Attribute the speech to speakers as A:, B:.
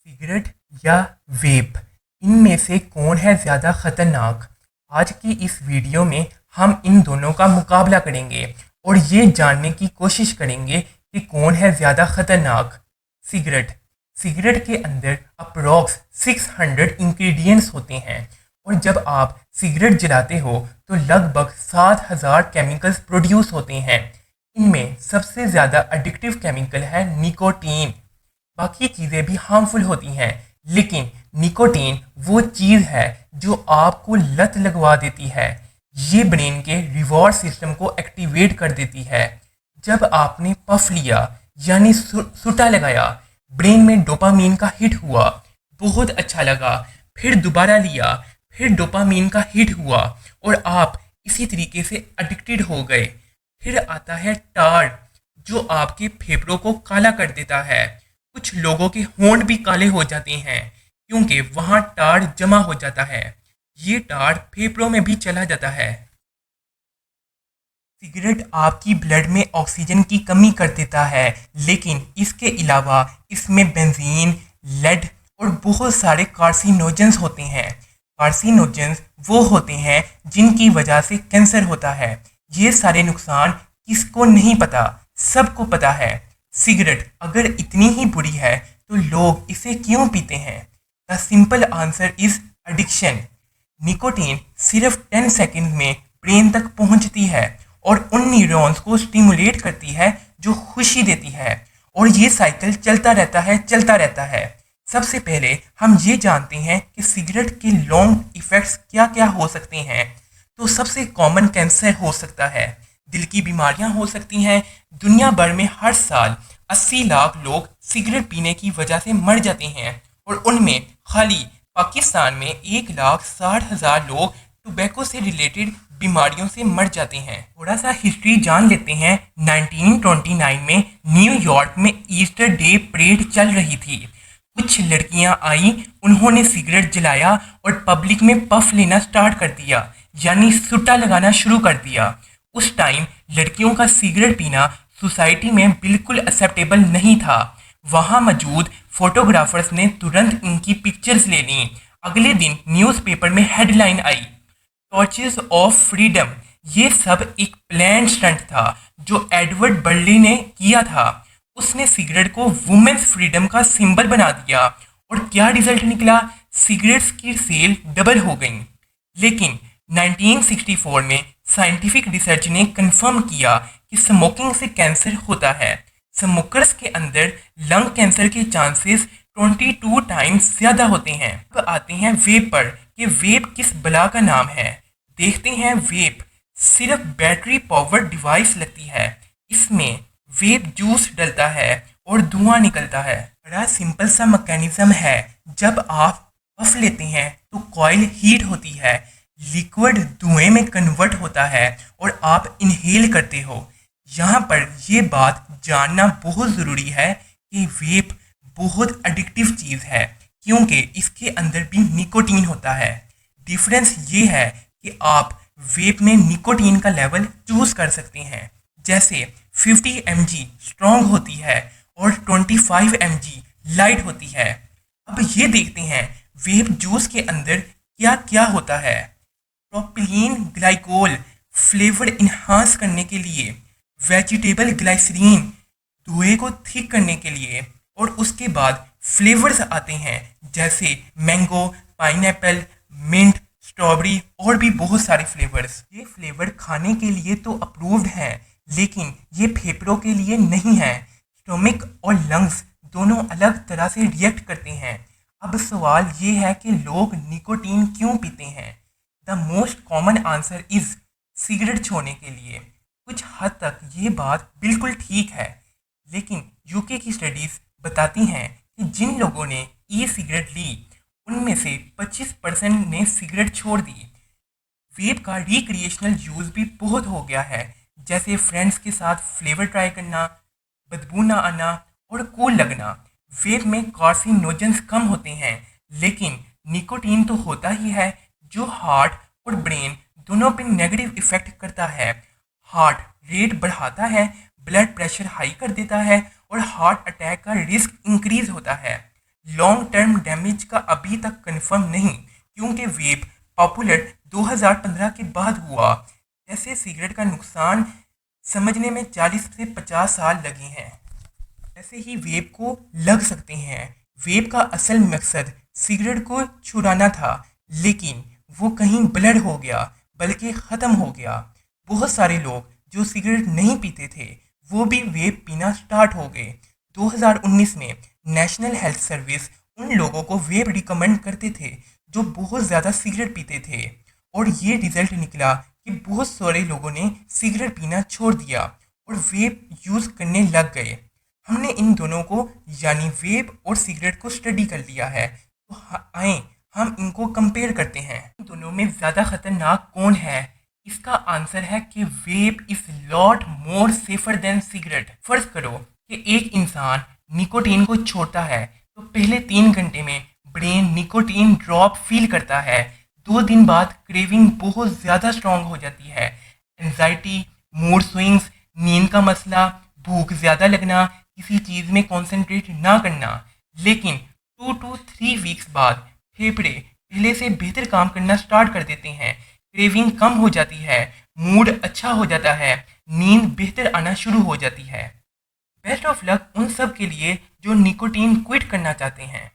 A: Cigarette या वेप, इनमें से कौन है ज़्यादा खतरनाक? आज की इस वीडियो में हम इन दोनों का मुकाबला करेंगे और ये जानने की कोशिश करेंगे कि कौन है ज़्यादा खतरनाक। सिगरेट। सिगरेट के अंदर अप्रॉक्स 600 इंग्रेडिएंट्स होते हैं और जब आप सिगरेट जलाते हो तो लगभग 7000 केमिकल्स प्रोड्यूस होते हैं। इनमें सबसे ज़्यादा एडिक्टिव केमिकल है निकोटीन। बाकी चीज़ें भी हार्मफुल होती हैं, लेकिन निकोटीन वो चीज़ है जो आपको लत लगवा देती है। ये ब्रेन के रिवॉर्ड सिस्टम को एक्टिवेट कर देती है। जब आपने पफ लिया यानी सुटा लगाया, ब्रेन में डोपामीन का हिट हुआ, बहुत अच्छा लगा। फिर दोबारा लिया, फिर डोपामीन का हिट हुआ और आप इसी तरीके से एडिक्टेड हो गए। फिर आता है टार, जो आपके फेफड़ों को काला कर देता है। कुछ लोगों के होंठ भी काले हो जाते हैं क्योंकि वहाँ टार जमा हो जाता है। ये टार फेफड़ों में भी चला जाता है। सिगरेट आपकी ब्लड में ऑक्सीजन की कमी कर देता है, लेकिन इसके अलावा इसमें बेंजीन, लेड और बहुत सारे कार्सिनोजेंस होते हैं। कार्सिनोजेंस वो होते हैं जिनकी वजह से कैंसर होता है। ये सारे नुकसान किसको नहीं पता, सबको पता है। सिगरेट अगर इतनी ही बुरी है तो लोग इसे क्यों पीते हैं? The simple answer is addiction. Nicotine सिर्फ 10 सेकंड में ब्रेन तक पहुंचती है और उन न्यूरॉन्स को स्टिमुलेट करती है जो खुशी देती है, और ये साइकिल चलता रहता है। सबसे पहले हम ये जानते हैं कि सिगरेट के लॉन्ग इफेक्ट्स क्या क्या हो सकते हैं। तो सबसे कॉमन कैंसर हो सकता है, दिल की बीमारियां हो सकती हैं। दुनिया भर में हर साल 80 लाख लोग सिगरेट पीने की वजह से मर जाते हैं और उनमें खाली पाकिस्तान में 1,60,000 लोग टोबैको से रिलेटेड बीमारियों से मर जाते हैं। थोड़ा सा हिस्ट्री जान लेते हैं। 1929 में न्यूयॉर्क में ईस्टर डे परेड चल रही थी। कुछ लड़कियां आई, उन्होंने सिगरेट जलाया और पब्लिक में पफ लेना स्टार्ट कर दिया, यानी सुट्टा लगाना शुरू कर दिया। उस टाइम लड़कियों का सिगरेट पीना सोसाइटी में बिल्कुल एक्सेप्टेबल नहीं था। वहाँ मौजूद फोटोग्राफर्स ने तुरंत इनकी पिक्चर्स ले ली। अगले दिन न्यूज़पेपर में headline I, torches of freedom. ये सब एक प्लान स्टंट था जो एडवर्ड बर्ली ने किया था। उसने सिगरेट को वुमेन्स फ्रीडम का सिंबल बना दिया और क्या रिजल्ट निकला? सिगरेट्स की सेल डबल हो गई। लेकिन 1964 में साइंटिफिक रिसर्च ने कंफर्म किया कि स्मोकिंग से कैंसर होता है। स्मोकर्स के अंदर लंग कैंसर के चांसेस 22 टाइम्स ज़्यादा होते हैं। अब आते हैं वेप पर कि वेप किस बला का नाम है। देखते हैं। वेप सिर्फ बैटरी पावर्ड डिवाइस लगती है। इसमें वेप जूस डलता है और धुआं निकलता है। बड़ा सिंपल सा मैकेनिज्म है। जब आप पफ लेते हैं तो कॉइल हीट होती है, लिक्विड धुएं में कन्वर्ट होता है और आप इनहेल करते हो। यहाँ पर ये बात जानना बहुत ज़रूरी है कि वेप बहुत एडिक्टिव चीज़ है क्योंकि इसके अंदर भी निकोटीन होता है। डिफरेंस ये है कि आप वेप में निकोटीन का लेवल चूज़ कर सकते हैं। जैसे 50 mg स्ट्रॉन्ग होती है और 25 mg लाइट होती है। अब ये देखते हैं वेप जूस के अंदर क्या क्या होता है। प्रोपिलीन ग्लाइकोल फ्लेवर इन्हांस करने के लिए, वेजिटेबल ग्लाइसरीन धुएं को थिक करने के लिए, और उसके बाद फ्लेवर्स आते हैं जैसे मैंगो, पाइनएप्पल, मिंट, स्ट्रॉबेरी और भी बहुत सारे फ्लेवर्स। ये फ्लेवर खाने के लिए तो अप्रूव्ड हैं, लेकिन ये फेफड़ों के लिए नहीं है। स्टोमिक और लंग्स दोनों अलग तरह से रिएक्ट करते हैं। अब सवाल ये है कि लोग निकोटीन क्यों पीते हैं? The most common answer is cigarette छोड़ने के लिए। कुछ हद तक ये बात बिल्कुल ठीक है, लेकिन यूके की स्टडीज बताती हैं कि जिन लोगों ने ई सिगरेट ली उनमें से 25% ने सिगरेट छोड़ दी। वेप का रिक्रिएशनल यूज़ भी बहुत हो गया है, जैसे फ्रेंड्स के साथ फ्लेवर ट्राई करना, बदबू ना आना और कूल लगना। वेप में कार्सिनोजेंस कम होते हैं, लेकिन निकोटीन तो होता ही है जो हार्ट और ब्रेन दोनों पे नेगेटिव इफेक्ट करता है। हार्ट रेट बढ़ाता है, ब्लड प्रेशर हाई कर देता है और हार्ट अटैक का रिस्क इंक्रीज होता है। लॉन्ग टर्म डैमेज का अभी तक कंफर्म नहीं, क्योंकि वेप पॉपुलर 2015 के बाद हुआ। जैसे सिगरेट का नुकसान समझने में 40 से 50 साल लगे हैं, ऐसे ही वेप को लग सकते हैं। वेप का असल मकसद सिगरेट को छुड़ाना था, लेकिन वो कहीं ब्लड हो गया, बल्कि ख़त्म हो गया। बहुत सारे लोग जो सिगरेट नहीं पीते थे वो भी वेप पीना स्टार्ट हो गए। 2019 में नेशनल हेल्थ सर्विस उन लोगों को वेप रिकमेंड करते थे जो बहुत ज़्यादा सिगरेट पीते थे, और ये रिजल्ट निकला कि बहुत सारे लोगों ने सिगरेट पीना छोड़ दिया और वेप यूज़ करने लग गए। हमने इन दोनों को यानी वेप और सिगरेट को स्टडी कर लिया है, तो आए हम इनको कंपेयर करते हैं। इन दोनों में ज़्यादा खतरनाक कौन है? इसका आंसर है कि vape is lot more safer than cigarette. फर्ज करो कि एक इंसान निकोटीन को छोड़ता है तो पहले 3 घंटे में ब्रेन निकोटीन ड्रॉप फील करता है। 2 दिन बाद क्रेविंग बहुत ज़्यादा स्ट्रांग हो जाती है। एंजाइटी, मूड स्विंग्स, नींद का मसला, भूख ज़्यादा लगना, किसी चीज़ में कंसंट्रेट ना करना। लेकिन 2 to 3 वीक्स बाद फेफड़े पहले से बेहतर काम करना स्टार्ट कर देते हैं, क्रेविंग कम हो जाती है, मूड अच्छा हो जाता है, नींद बेहतर आना शुरू हो जाती है। बेस्ट ऑफ लक उन सब के लिए जो निकोटीन क्विट करना चाहते हैं।